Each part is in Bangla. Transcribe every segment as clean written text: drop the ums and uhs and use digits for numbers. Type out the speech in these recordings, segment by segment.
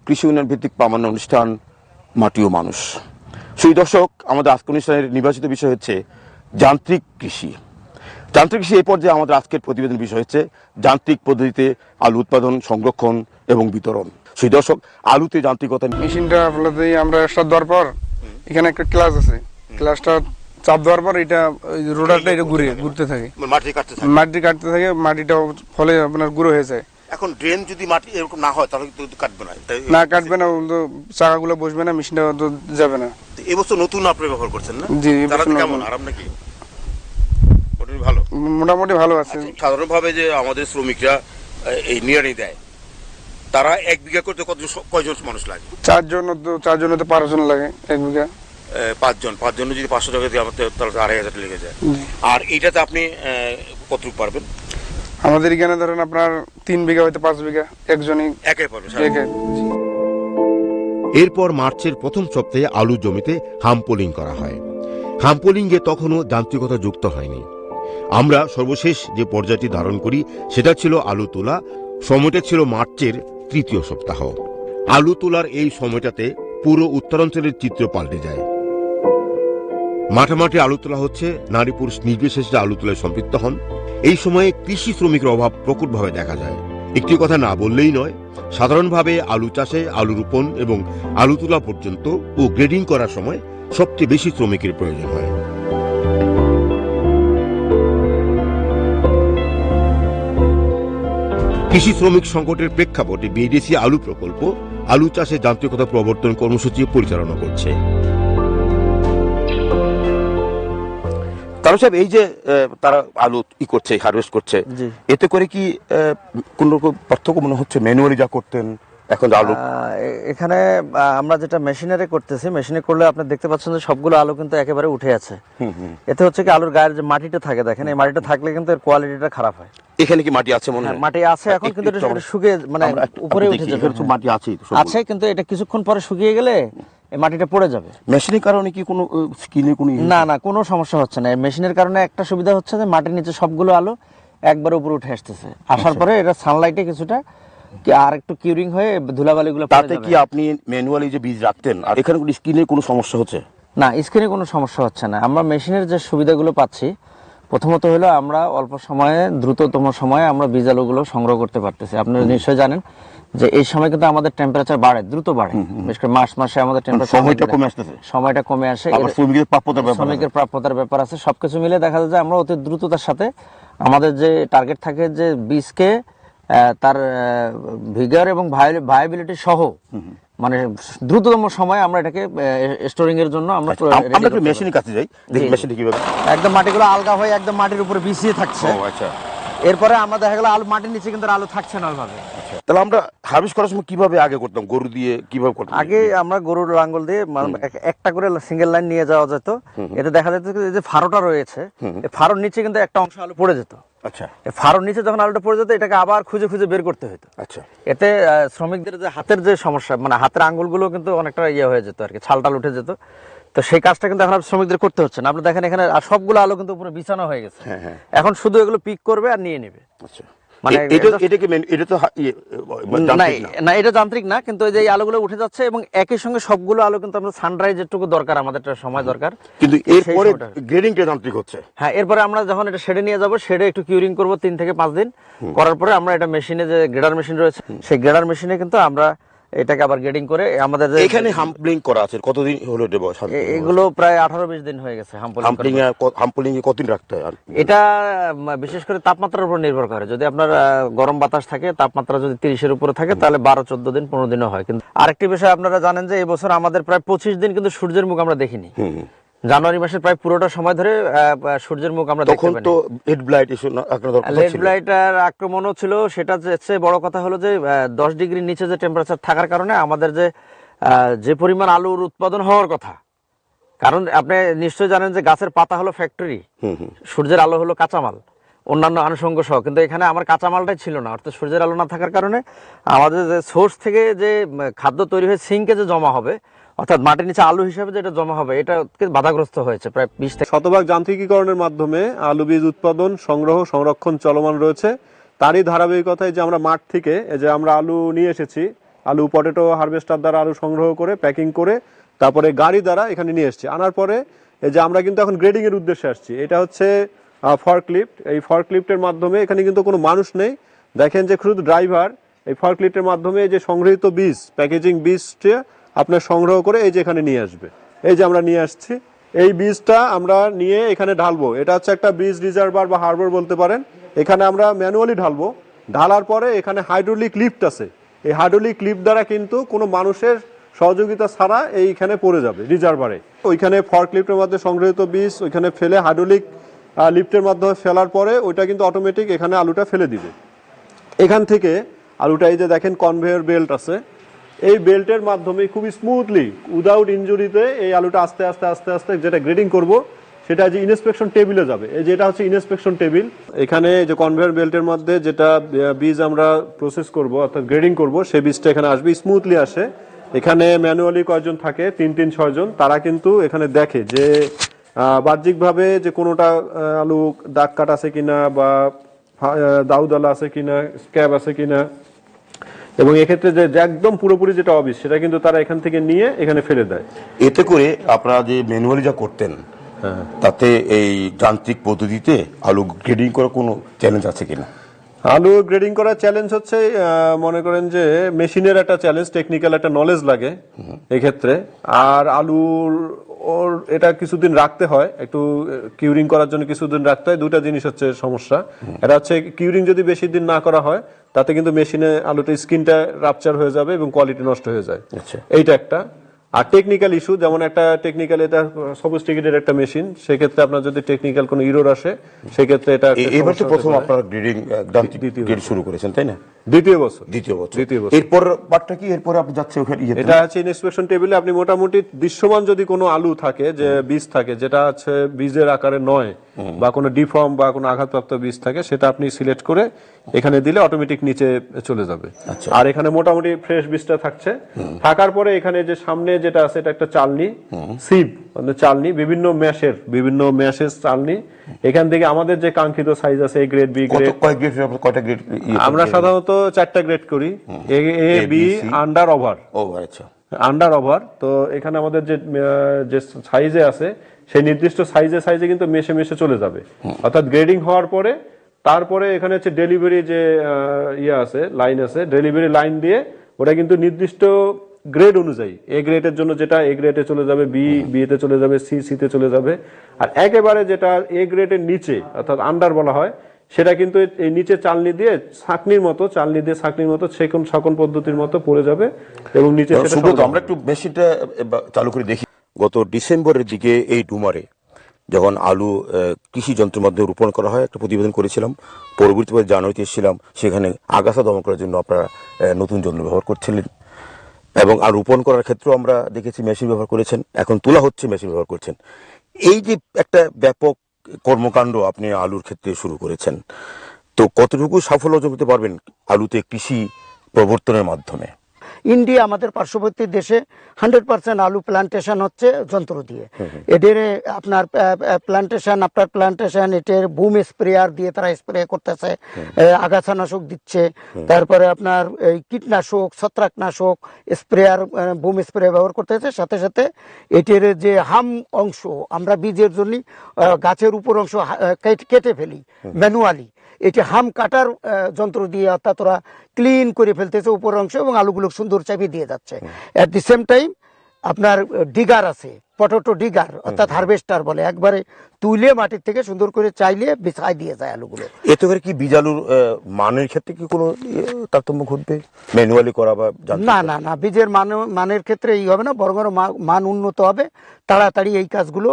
কৃষি উন্নয়ন ভিত্তিক প্রামাণ্য অনুষ্ঠান মাটি ও মানুষ। সেই দর্শক, আমাদের আজকের অনুষ্ঠানের নির্বাচিত বিষয় হচ্ছে যান্ত্রিক কৃষি। যান্ত্রিক কৃষি এই পর্যায়ে আমাদের আজকের প্রতিবেদন বিষয় হচ্ছে যান্ত্রিক পদ্ধতিতে আলু উৎপাদন, সংরক্ষণ এবং বিতরণ। সেই দর্শক, আলুতে যান্ত্রিকতা। মেশিনটা বলতে আমরা স্টার্ট দেওয়ার পর এখানে একটা ক্লাস আছে, ক্লাসটা চাপ দেওয়ার পর এটা রোটারটা এটা ঘুরতে থাকে, মাটি কাটতে থাকে, মাটিটা ফলে আপনার গুঁড়ো হয়ে যায়। এখন ড্রেন যদি মাটি এরকম না হয় তাহলে কিন্তু কাটবে না, কাটবে না, চাকাগুলো বসবে না, মেশিনটা তো যাবে না। এবছর নতুন আপনি ব্যবহার করছেন না? জি, কেমন আরাম নাকি? ভালো, মোটামুটি ভালো আছে। সাধারণভাবে যে আমাদের শ্রমিকরা এই নিড়ানি দেয়, তারা 1 বিঘা করতে কয়জন মানুষ লাগে? 4 জন, 4 জনে তো 12 জন লাগে 1 বিঘা। 5 জন যদি 500 টাকা দিয়ে আমাদের তাহলে 2500 লেগে যায়। আর এইটাতে আপনি কতটুকু পারবেন? আমাদের এখানে ধরেন আপনার 3 বিঘা হইতে 5 বিঘা একজনই একাই পারবে। এরপর মার্চের প্রথম সপ্তাহে আলু জমিতে হামপোলিং করা হয়। হামপোলিংয়ে তখনও যান্ত্রিকতা যুক্ত হয়নি। আমরা সর্বশেষ যে পর্যায়টি ধারণ করি সেটা ছিল আলু তোলা। সময়টা ছিল মার্চের 3য় সপ্তাহ। আলু তোলার এই সময়টাতে পুরো উত্তরাঞ্চলের চিত্র পাল্টে যায়। মাঠে আলু তোলা হচ্ছে, নারী পুরুষ নির্বিশেষে আলু তোলায় সম্পৃক্ত হন। এই সময়ে কৃষি শ্রমিকের অভাব প্রকটভাবে দেখা যায়। একটি কথা না বললেই নয়, সাধারণভাবে আলু চাষে, আলু রোপণ এবং আলু তোলা পর্যন্ত ও গ্রেডিং করার সময় সবচেয়ে বেশি শ্রমিকের প্রয়োজন হয়। কৃষি শ্রমিক সংকটের প্রেক্ষাপটে বিএডিসি আলু প্রকল্প আলু চাষে যান্ত্রিকতা প্রবর্তন কর্মসূচি পরিচালনা করছে। তারা সাহেব, এই যে তারা আলু করছে, হারভেস্ট করছে, এতে করে কি কোন রকম পার্থক্য মনে হচ্ছে ম্যানুয়ালি যা করতেন এখন আলু? এখানে আমরা যেটা মেশিনারি করতেছি, মেশিনে করলে আপনি দেখতে পাচ্ছেন যে সবগুলো আলু কিন্তু একেবারে উঠে আছে। এতে হচ্ছে কি আলুর গায়ের যে মাটিটা থাকে, দেখেন এই মাটিটা থাকলে কিন্তু এর কোয়ালিটিটা খারাপ হয়। এখানে কি মাটি আছে মনে হয়? মাটি আছে এখন, কিন্তু এটা শুকিয়ে মানে উপরে উঠে যাবে। মাটি আছে কিন্তু এটা কিছুক্ষণ পরে শুকিয়ে গেলে এই মাটিটা পড়ে যাবে। মেশিনের কারণে কি কোনো স্কিনে কোনো না, কোনো সমস্যা হচ্ছে না। মেশিনের কারণে একটা সুবিধা হচ্ছে যে মাটির নিচে সবগুলো আলু একবার উপরে উঠে আসতেছে। আসার পরে এটা সানলাইটে কিছুটা আর একটু কিউরিং হয়ে ধুলাবালিগুলো, তাতে কি আপনি ম্যানুয়ালি যে বীজ রাখতেন আর এখানে কোনো স্কিনে কোনো সমস্যা হচ্ছে? না, স্কিনে কোনো সমস্যা হচ্ছে না। আমরা মেশিনের যে সুবিধাগুলো পাচ্ছি, প্রথমত হলো আমরা অল্প সময়ে, দ্রুততম সময়ে আমরা বীজ আলুগুলো সংগ্রহ করতে পারতেছি। আপনারা নিশ্চয়ই জানেন যে এই সময় কিন্তু আমাদের টেম্পারেচার বাড়ে, দ্রুত বাড়ে। বিশেষ করে মার্চ মাসে আমাদের টেম্পারেচার সময়টা কমে আসে। শ্রমিকের প্রাপ্যতার ব্যাপার আছে, সবকিছু মিলে দেখা যায় যে আমরা অতি দ্রুততার সাথে আমাদের যে টার্গেট থাকে যে বীজকে তার ভিগার এবং ভায়াবিলিটি সহ মানে দ্রুততম সময়ে আমরা এটাকে স্টোরিং এর জন্য আমরা মেশিনের কাছে যাই, দেখি মেশিনটা কিভাবে একদম মাটিগুলো আলগা হয়ে একদম মাটির উপরে বিছিয়ে থাকছে। এরপরে আমরা দেখা গেল আলু মাটির নিচে কিন্তু আলু থাকছে না ওইভাবে। তাহলে আমরা হারভেস্ট করার সময় কিভাবে আগে করতাম? গরু দিয়ে কিভাবে করতাম? আগে আমরা গরুর লাঙ্গল দিয়ে একটা করে সিঙ্গেল লাইন নিয়ে যাওয়া যেত। এতে দেখা যেত যে ফারোটা রয়েছে, এই ফারোর নিচে কিন্তু একটা অংশ আলু পড়ে যেত। আচ্ছা, ফারোর নিচে যখন আলুটা পড়ে যেত, এটাকে আবার খুঁজে বের করতে হতো। আচ্ছা, এতে শ্রমিকদের যে হাতের যে সমস্যা, মানে হাতের আঙ্গুলগুলো কিন্তু অনেকটা ইয়ে হয়ে যেত আর কি, ছালটাল উঠে যেত। তো সেই কাজটা কিন্তু এখন শ্রমিকদের করতে হচ্ছে না। আপনি দেখেন এখানে সবগুলো আলু কিন্তু পুরো বিছানো হয়ে গেছে। এখন শুধু এগুলো পিক করবে আর নিয়ে নেবে। আচ্ছা, মানে না, এটা যান্ত্রিক না, কিন্তু এই আলুগুলো উঠে যাচ্ছে এবং একই সঙ্গে সবগুলো আলু কিন্তু আমরা সানরাইজ যেটুকু দরকার, আমাদের সময় দরকার, কিন্তু এরপরে গ্রেডিংটা যান্ত্রিক হচ্ছে। হ্যাঁ, এরপরে আমরা যখন এটা শেডে নিয়ে যাবো, শেডে একটু কিউরিং করবো 3 থেকে 5 দিন করার পরে আমরা এটা মেশিনে, যে গ্রেডার মেশিন রয়েছে, সেই গ্রেডার মেশিনে কিন্তু আমরা এটাকে আবার গ্রেডিং করে আমাদের এখানে হাম্পলিং করা আছে। কতদিন হলো এটা? এগুলো প্রায় 18-20 দিন হয়ে গেছে। হাম্পলিং এ কতদিন রাখতে হয়? এটা বিশেষ করে তাপমাত্রার উপর নির্ভর করে। যদি আপনার গরম বাতাস থাকে, তাপমাত্রা যদি 30-এর উপরে থাকে, তাহলে 12-14 দিন, 15 দিনও হয়। কিন্তু আরেকটি বিষয় আপনারা জানেন যে এই বছর আমাদের প্রায় 25 দিন কিন্তু সূর্যের মুখ আমরা দেখিনি। জানুয়ারি মাসের প্রায় পুরোটা সময় ধরে সূর্যের মুখ আমরা দেখতে পাইনি। হেড ব্লাইট ইস্যু, হেড ব্লাইটের আক্রমণও ছিল। সেটা চেয়ে বড় কথা হলো যে 10 ডিগ্রির নিচে যে টেম্পারেচার থাকার কারণে আমাদের যে পরিমাণ আলুর উৎপাদন হওয়ার কথা, কারণ আপনি নিশ্চয়ই জানেন যে গাছের পাতা হলো ফ্যাক্টরি, সূর্যের আলো হলো কাঁচামাল, অন্যান্য আনুষঙ্গ সহ। কিন্তু এখানে আমার কাঁচামালটাই ছিল না, অর্থাৎ সূর্যের আলো না থাকার কারণে আমাদের যে সোর্স থেকে যে খাদ্য তৈরি হয়ে সিঙ্কে যে জমা হবে, অর্থাৎ মাটির নিচে আলু হিসেবে যেটা জমা হবে, এটা বাধাগ্রস্ত হয়েছে। প্রায় 20 থেকে শতভাগ যান্ত্রিকীকরণের মাধ্যমে আলু বীজ উৎপাদন, সংগ্রহ, সংরক্ষণ চলমান রয়েছে। তারই ধারাবাহিকতায় যে আমরা মাঠ থেকে যে আমরা আলু নিয়ে এসেছি, আলু পটেটো হারভেস্টার দ্বারা আলু সংগ্রহ করে প্যাকিং করে তারপরে গাড়ি দ্বারা এখানে নিয়ে এসেছি। আনার পরে এই যে আমরা কিন্তু এখন গ্রেডিং এর উদ্দেশ্যে আসছি। এটা হচ্ছে ফর্কলিফট। এই ফর্কলিফটের মাধ্যমে এখানে কিন্তু কোনো মানুষ নেই, দেখেন যে শুধু ড্রাইভার এই ফর্কলিফটের মাধ্যমে যে সংগৃহীত বীজ প্যাকেজিং বীজটা আপনার সংগ্রহ করে এই যে এখানে নিয়ে আসবে। এই যে আমরা নিয়ে আসছি, এই বীজটা আমরা নিয়ে এখানে ঢালবো। এটা হচ্ছে একটা বীজ রিজার্ভার বা হারবার বলতে পারেন। এখানে আমরা ম্যানুয়ালি ঢালবো। ঢালার পরে এখানে হাইড্রোলিক লিফট আছে। এই হাইড্রোলিক লিফট দ্বারা কিন্তু কোনো মানুষের সহযোগিতা ছাড়া এইখানে পড়ে যাবে রিজার্ভারে। ওইখানে ফর্কলিফটের মধ্যে সংগৃহীত বীজ ওইখানে ফেলে হাইড্রোলিক লিফটের মাধ্যমে ফেলার পরে ওইটা কিন্তু অটোমেটিক এখানে আলুটা ফেলে দিবে। এখান থেকে আলুটা এই যে দেখেন কনভেয়র বেল্ট আছে, এই বেল্টের মাধ্যমে খুবই স্মুথলি উইদাউট ইনজুরিতে এই আলুটা আস্তে আস্তে আস্তে আস্তে যেটা গ্রেডিং করব সেটা যে ইনস্পেকশন টেবিলে যাবে। এই যেটা হচ্ছে ইনস্পেকশন টেবিল। এখানে যে কনভেয়র বেল্টের মধ্যে যেটা বীজ আমরা প্রসেস করব অর্থাৎ গ্রেডিং করব সেই বীজটা এখানে আসবে, স্মুথলি আসে। এখানে ম্যানুয়ালি কয়জন থাকে, 3-6 জন, তারা কিন্তু এখানে দেখে যে বাহ্যিকভাবে যে কোনোটা আলু দাগ কাট আছে কিনা বা দাউদালা আছে কিনা, স্ক্যাব আছে কিনা, এবং এক্ষেত্রে যে একদম পুরোপুরি যেটা অবিস সেটা কিন্তু তারা এখান থেকে নিয়ে এখানে ফেলে দেয়। এতে করে আপনারা যে ম্যানুয়ালি যা করতেন তাতে এই যান্ত্রিক পদ্ধতিতে আলু গ্রেডিং করার কোনো চ্যালেঞ্জ আছে কিনা? আলু গ্রেডিং করার চ্যালেঞ্জ হচ্ছে মনে করেন যে মেশিনের একটা চ্যালেঞ্জ, টেকনিক্যাল একটা নলেজ লাগে এক্ষেত্রে। আর আলুর ওর এটা কিছুদিন রাখতে হয়, একটু কিউরিং করার জন্য কিছুদিন রাখতে হয়। দুটা জিনিস হচ্ছে সমস্যা। এটা হচ্ছে কিউরিং যদি বেশি দিন না করা হয় তাতে কিন্তু মেশিনে আলুটা স্কিনটা রাপচার হয়ে যাবে এবং কোয়ালিটি নষ্ট হয়ে যায়। এইটা একটা। আর টেকনিক্যাল ইস্যু, যেমন একটা টেকনিক্যাল এটা সফিস্টিকেটেড একটা মেশিন, সেক্ষেত্রে আপনার যদি টেকনিক্যাল কোনো ইরর আসে সেক্ষেত্রে এটা এবার তো প্রথম আপনারা গ্রেডিং গ্রেড শুরু করেছেন তাই না? দ্বিতীয় বছর। এরপর পার্টটা কি? এরপর আপনি যাচ্ছে ওখানে এটা আছে ইনস্পেকশন টেবিলে। আপনি মোটামুটি দৃশ্যমান যদি কোনো আলু থাকে যে বীজ থাকে যেটা আছে বীজের আকারে নয় বা কোনো ডিফর্ম বা কোনো আঘাতপ্রাপ্ত বীজ থাকে সেটা আপনি সিলেক্ট করে এখানে দিলে অটোমেটিক নিচে চলে যাবে। আর এখানে মোটামুটি ফ্রেশ বীজটা থাকছে। থাকার পরে এখানে যে সামনে যেটা আছে এটা একটা চালনি, সিভ মানে চালনি, বিভিন্ন ম্যাশের চালনি। এখান থেকে আমাদের যে কাঙ্ক্ষিত সাইজ আছে এ গ্রেড, বি গ্রেড, কয়টা গ্রেড আমরা সাধারণত 4টা গ্রেড করি, এ বি, আন্ডার, ওভার। আচ্ছা, আন্ডার, ওভার। তো এখানে আমাদের যে সাইজে আছে সেই নির্দিষ্ট সাইজে কিন্তু মেশে চলে যাবে। অর্থাৎ গ্রেডিং হওয়ার পরে তারপরে এখানে হচ্ছে ডেলিভারি যে আছে লাইন আছে, ডেলিভারি লাইন দিয়ে ওটা কিন্তু নির্দিষ্ট গ্রেড অনুযায়ী এ গ্রেডের জন্য যেটা এ গ্রেডে চলে যাবে, বি তে চলে যাবে, সি তে চলে যাবে। আর একেবারে যেটা এ গ্রেডের নিচে অর্থাৎ আন্ডার বলা হয় সেটা কিন্তু এই নিচে চালনি দিয়ে ছাঁকনির মতো সেকন পদ্ধতির মতো পড়ে যাবে এবং নিচে আমরা একটু মেশিনটা চালু করে দেখি। গত ডিসেম্বরের দিকে এই ডুমারে যখন আলু কৃষি যন্ত্রের মাধ্যমে রোপণ করা হয় একটা প্রতিবেদন করেছিলাম। পরবর্তীতে জানুয়ারিতে এসেছিলাম, সেখানে আগাছা দমন করার জন্য আপনারা নতুন যন্ত্র ব্যবহার করছিলেন এবং আর রোপণ করার ক্ষেত্রেও আমরা দেখেছি মেশিন ব্যবহার করেছেন। এখন তোলা হচ্ছে মেশিন ব্যবহার করছেন। এই যে একটা ব্যাপক কর্মকাণ্ড আপনি আলুর ক্ষেত্রে শুরু করেছেন, তো কতটুকু সাফল্য অর্জন করতে পারবেন আলুতে কৃষি প্রবর্তনের মাধ্যমে? ইন্ডিয়া আমাদের পার্শ্ববর্তী দেশে 100% আলু প্লান্টেশন হচ্ছে যন্ত্র দিয়ে। এদের আপনার প্লান্টেশন এটার বুম স্প্রেয়ার দিয়ে তারা স্প্রে করতেছে, আগাছানাশক দিচ্ছে, তারপরে আপনার এই কীটনাশক, ছত্রাকনাশক স্প্রেয়ার, বুম স্প্রে ব্যবহার করতেছে। সাথে সাথে এটির যে হাম অংশ আমরা বীজের জন্য গাছের উপর অংশ কেটে ফেলি ম্যানুয়ালি, এটি হাম কাটার যন্ত্র দিয়ে অর্থাৎ ওরা ক্লিন করে ফেলতেছে উপর অংশ এবং আলুগুলো সুন্দর চাপিয়ে দিয়ে যাচ্ছে। অ্যাট দি সেম টাইম আপনার ডিগার আছে, পটেটো ডিগার অর্থাৎ হারভেস্টার বলে, একবারে তুলে মাটির থেকে সুন্দর করে চাইলে বিছাই দিয়ে যায় আলুগুলো। এতে করে কি বীজ আলুর মানের ক্ষেত্রে কি কোনো তারতম্য ঘটবে ম্যানুয়ালি করা বা? না, বীজের মানের ক্ষেত্রে এই হবে না, বরং মান উন্নত হবে। তাড়াতাড়ি এই কাজগুলো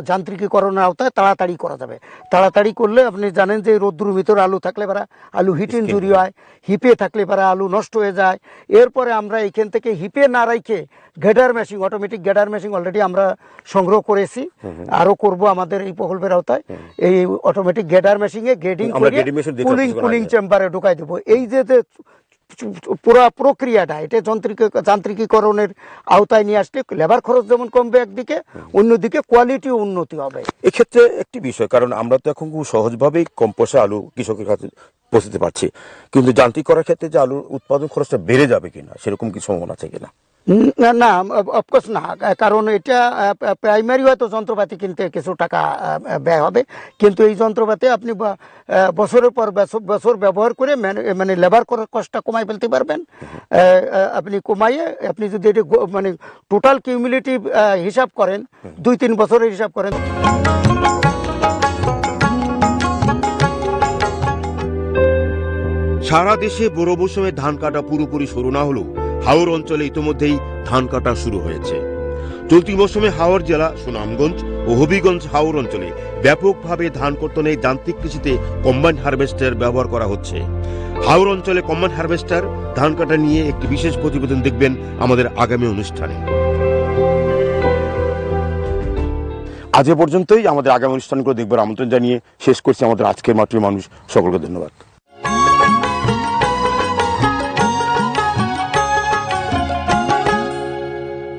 যান্ত্রিকীকরণের আওতায় তাড়াতাড়ি করা যাবে। তাড়াতাড়ি করলে আপনি জানেন যে রোদ্রুর ভিতরে আলু থাকলে পারা আলু হিট ইনজুরি হয়, হিপে থাকলে পারা আলু নষ্ট হয়ে যায়। এরপরে আমরা এইখান থেকে হিপে না রাখে গেডার মেশিন, অটোমেটিক গেডার মেশিন অলরেডি আমরা সংগ্রহ করেছি, আরো করব আমাদের এই প্রকল্পের আওতায়। এই অটোমেটিক গেডার মেশিনে গ্রেডিং করে কুলিং চেম্বারে ঢুকাই দেবো। এই যে পুরো প্রক্রিয়াটা এটা যান্ত্রিকীকরণের আওতায় নিয়ে আসলে লেবার খরচ যেমন কমবে একদিকে, অন্যদিকে কোয়ালিটিও উন্নতি হবে। এক্ষেত্রে একটি বিষয়, কারণ আমরা তো এখন খুব সহজভাবেই কম পয়সা আলু কৃষকের কাছে পৌঁছতে পারছি, কিন্তু যান্ত্রিক করার ক্ষেত্রে যে আলুর উৎপাদন খরচটা বেড়ে যাবে কিনা সেরকম কি সম্ভাবনা আছে কিনা? না, অফকোর্স না, কারণ এটা প্রাইমারি হয়তো যন্ত্রপাতি কিনতে কিছু টাকা ব্যয় হবে, কিন্তু এই যন্ত্রপাতি আপনি বছরের পর বছর ব্যবহার করে মানে লেবার কস্টটা কমাই ফেলতে পারবেন। আপনি কমাইয়ে আপনি যদি এটা মানে টোটাল কিউমুলেটিভ হিসাব করেন, 2-3 বছরের হিসাব করেন। সারা দেশে বোরো মৌসুমে ধান কাটা পুরোপুরি শুরু না হলেও হাওর অঞ্চলে ইতিমধ্যেই ধান কাটা শুরু হয়েছে। চলতি মৌসুমে হাওর জেলা, সুনামগঞ্জ ও হবিগঞ্জ হাওর অঞ্চলে ব্যাপকভাবে ধান কর্তনে যান্ত্রিক কৃষিতে কম্বাইন হারভেস্টার ব্যবহার করা হচ্ছে। হাওর অঞ্চলে কম্বাইন হারভেস্টার ধান কাটা নিয়ে একটি বিশেষ প্রতিবেদন দেখবেন আমাদের আগামী অনুষ্ঠানে। আজ এ পর্যন্তই। আমাদের আগামী অনুষ্ঠানগুলো দেখবার আমন্ত্রণ জানিয়ে শেষ করছি আমাদের আজকের মাটির মানুষ। সকলকে ধন্যবাদ।